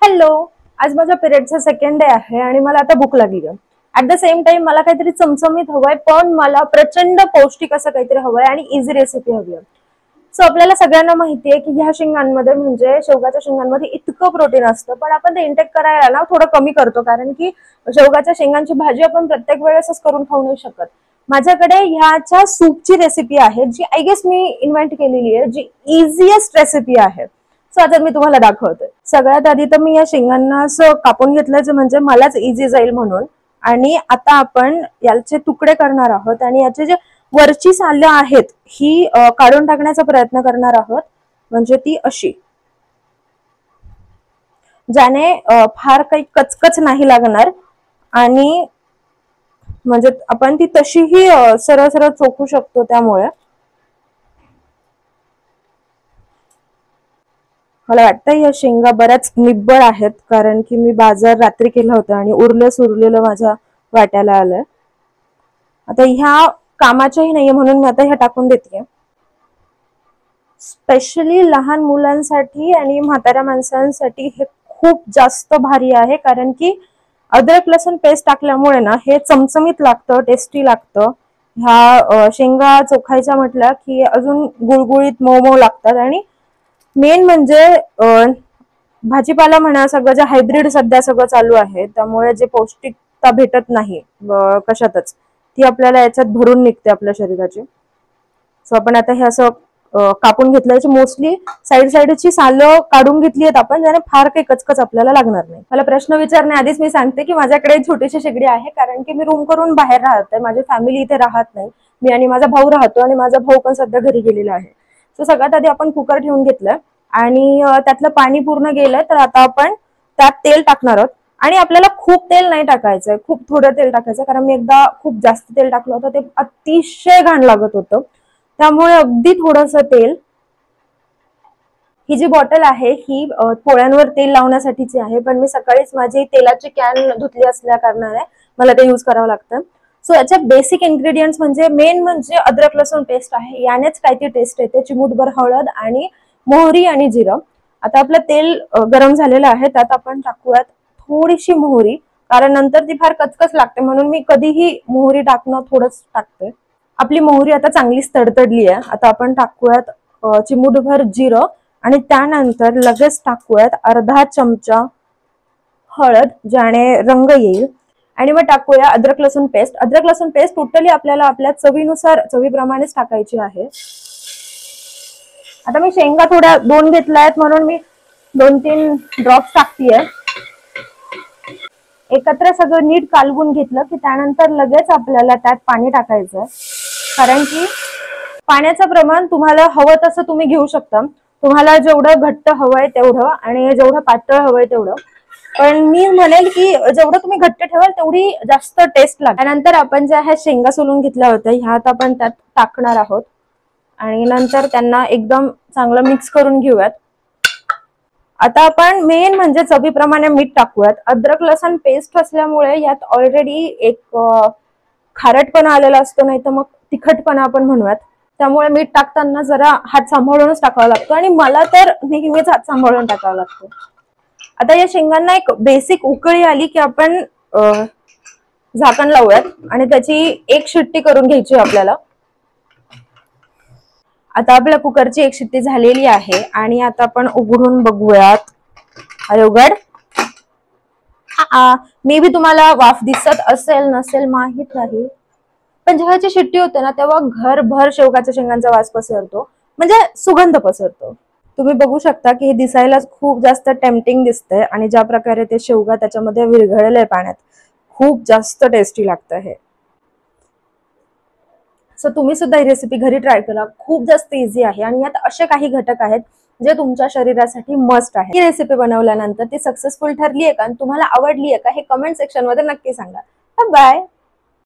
Hello, आज माझ्या पिरियडचा second day आहे आणि मला आता भूक लागली आहे. ऍट द सेम टाइम मला काहीतरी चमचमीत हवंय, पण मला प्रचंड पौष्टिक असं काहीतरी हवंय आणि इझी रेसिपी हवी आहे. सो आपल्याला सगळ्यांना माहिती आहे की ह्या शेंगांमध्ये म्हणजे शेवगाच्या शेंगांमध्ये इतकं प्रोटीन असतं, पण आपण ते इंटेक करायला ना थोडं कमी करतो, कारण की शेवगाच्या शेंगांची भाजी आपण प्रत्येक वेळेसच करून खाऊ नाही शकत. माझ्याकडे ह्याच्या सूपची रेसिपी आहे, जी आय गेस मी इन्व्हेंट केलेली आहे, जी इझिएस्ट रेसिपी आहे. सो आता मी तुम्हाला दाखवते. सगळ्यात आधी तर मी या शेंगांना असं कापून घेतल्याचं म्हणजे मलाच इझी जाईल म्हणून. आणि आता आपण याचे तुकडे करणार आहोत आणि याचे जे वरची सालं आहेत ही काढून टाकण्याचा प्रयत्न करणार आहोत, म्हणजे ती अशी, ज्याने फार काही कचकच नाही लागणार आणि म्हणजे आपण ती तशीही सरळ सरळ चोखू शकतो. त्यामुळे मला वाटतं या शेंगा बऱ्याच निब्बळ आहेत, कारण की मी बाजार रात्री केला होता आणि उरलेलं माझ्या वाट्याला आलंय. आता ह्या कामाच्याही नाहीये म्हणून मी आता ह्या टाकून देते. स्पेशली लहान मुलांसाठी आणि म्हाताऱ्या माणसांसाठी हे खूप जास्त भारी आहे, कारण की अद्रक लसूण पेस्ट टाकल्यामुळे ना हे चमचमीत लागतं, टेस्टी लागतं. ह्या शेंगा चोखायच्या म्हटलं की अजून गुळगुळीत मऊ मऊ लागतात. आणि मेन म्हणजे भाजीपाला म्हणा, सगळं जे हायब्रिड सध्या सगळं चालू आहे, त्यामुळे जे पौष्टिकता भेटत नाही कशातच, ती आपल्याला याच्यात भरून निघते आपल्या शरीराची. सो आपण आता हे असं कापून घेतल्याची मोस्टली साईडची सालं काढून घेतली आहेत आपण, ज्याने फार काही कचकच आपल्याला लागणार नाही. मला प्रश्न विचारण्याआधीच मी सांगते की माझ्याकडे छोटीशी शेगडी आहे, कारण की मी रूम करून बाहेर राहते, माझी फॅमिली इथे राहत नाही. मी आणि माझा भाऊ राहतो आणि माझा भाऊ पण सध्या घरी गेलेला आहे. सो सगळ्यात आधी आपण कुकर ठेवून घेतलं आणि त्यातलं पाणी पूर्ण गेलंय, तर आता आपण त्यात तेल टाकणार आहोत. आणि आपल्याला खूप तेल नाही टाकायचंय, खूप थोडं तेल टाकायचं, कारण मी एकदा खूप जास्त तेल टाकलं होतं, ते अतिशय घाण लागत होतं. त्यामुळे अगदी थोडंसं तेल. ही जी बॉटल आहे ही पोळ्यांवर तेल लावण्यासाठीची आहे, पण मी सकाळीच माझी तेलाची कॅन धुतली असल्या कारणाने मला ते यूज करावं लागतं. सो याचे बेसिक इन्ग्रेडियंट्स म्हणजे मेन म्हणजे अद्रक लसूण पेस्ट आहे, यानेच काय ती टेस्ट येते. चिमूटभर हळद आणि मोहरी आणि जिरं. आता आपलं तेल गरम झालेलं आहे, त्यात आपण टाकूयात थोडीशी मोहरी, कारण नंतर ती फार कचकच लागते, म्हणून मी कधीही मोहरी टाकणं थोडंच टाकते. आपली मोहरी आता चांगलीच तडतडली आहे. आता आपण टाकूयात चिमूटभर जिरं आणि त्यानंतर लगेच टाकूयात अर्धा चमचा हळद, ज्याने रंग येईल. आणि मग टाकूया अद्रक लसूण पेस्ट. अद्रक लसूण पेस्ट टोटली आपल्याला आपल्या चवीनुसार, चवीप्रमाणेच टाकायची आहे. आता मी शेंगा थोड्या 2 घेतल्या आहेत, म्हणून मी 2-3 ड्रॉप्स टाकतीये. एकत्र सगळं नीट कालवून घेतलं की त्यानंतर लगेच आपल्याला त्यात पाणी टाकायचं, कारण की पाण्याचं प्रमाण तुम्हाला हवं तसं तुम्ही घेऊ शकता. तुम्हाला जेवढं घट्ट हवंय तेवढं आणि जेवढं पातळ हवंय तेवढं. पण मी म्हणेल की जेवढं तुम्ही घट्ट ठेवाल तेवढी जास्त टेस्ट लागेल. त्यानंतर आपण ज्या ह्या शेंगा सोलून घेतल्या होत्या ह्या आता आपण त्यात टाकणार आहोत आणि नंतर त्यांना एकदम चांगलं मिक्स करून घेऊयात. आता आपण मेन म्हणजे चवीप्रमाणे मीठ टाकूयात. अद्रक लसूण पेस्ट असल्यामुळे यात ऑलरेडी एक खारटपणा आलेला असतो, नाही तर मग तिखटपणा आपण म्हणूयात. त्यामुळे मीठ टाकताना जरा हात सांभाळूनच टाकावा लागतो आणि मला तर नेहमीच हात सांभाळून टाकावा लागतो. आता या शेंगांना एक बेसिक उकळी आली की आपण झाकण लावूयात आणि त्याची एक शिट्टी करून घ्यायची आपल्याला. आता आपल्या कुकरची एक शिट्टी झालेली आहे आणि आता आपण उघडून बघूयात. अरे उघड. मे बी तुम्हाला वाफ दिसत असेल नसेल माहित नाही, पण जेव्हाची शिट्टी होते ना तेव्हा घरभर शेवगाच्या शेंगांचा वास पसरतो, म्हणजे सुगंध पसरतो. तुम्ही बघू शकता की हे दिसायला खूप जास्त टेम्पटिंग दिसतंय आणि ज्या प्रकारे ते शेवगा त्याच्यामध्ये विरघळले पाण्यात, खूप जास्त टेस्टी लागतं हे. सो तुम्ही सुद्धा ही रेसिपी घरी ट्राय करा, खूप जास्त इझी आहे आणि यात असे काही घटक आहेत जे तुमच्या शरीरासाठी मस्ट आहे. ही रेसिपी बनवल्यानंतर ती सक्सेसफुल ठरली आहे का आणि तुम्हाला आवडली आहे का हे कमेंट सेक्शन मध्ये नक्की सांगा. बाय.